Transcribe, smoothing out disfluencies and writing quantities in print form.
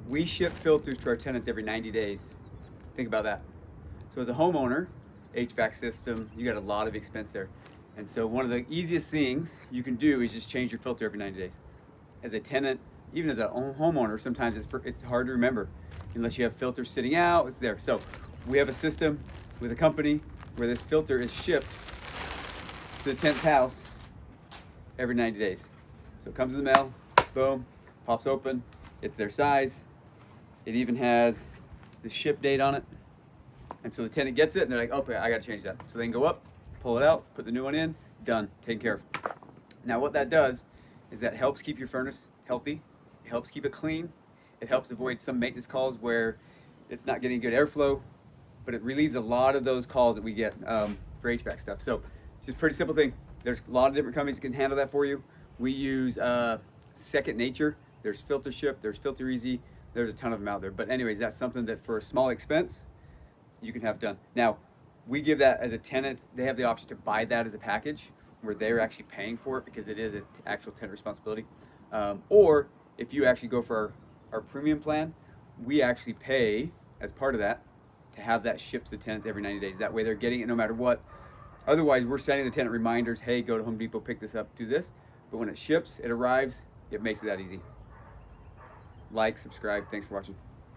We ship filters to our tenants every 90 days. Think about that. So as a homeowner, HVAC system, you got a lot of expense there. And so one of the easiest things you can do is just change your filter every 90 days. As a tenant, even as a homeowner, sometimes it's hard to remember unless you have filters sitting out, it's there. So we have a system with a company where this filter is shipped to the tenant's house every 90 days. So it comes in the mail, boom, pops open, it's their size. It even has the ship date on it. And so the tenant gets it and they're like, okay, I gotta change that. So they can go up, pull it out, put the new one in, done, taken care of. Now what that does is that helps keep your furnace healthy, it helps keep it clean, it helps avoid some maintenance calls where it's not getting good airflow, but it relieves a lot of those calls that we get for HVAC stuff. So just a pretty simple thing. There's a lot of different companies that can handle that for you. We use Second Nature. There's Filter Ship, there's Filter Easy, there's a ton of them out there. But anyways, that's something that for a small expense, you can have done. Now, we give that as a tenant, they have the option to buy that as a package where they're actually paying for it because it is an actual tenant responsibility. Or if you actually go for our premium plan, we actually pay as part of that to have that shipped to the tenants every 90 days. That way they're getting it no matter what. Otherwise, we're sending the tenant reminders, hey, go to Home Depot, pick this up, do this. But when it ships, it arrives, it makes it that easy. Like, subscribe, thanks for watching.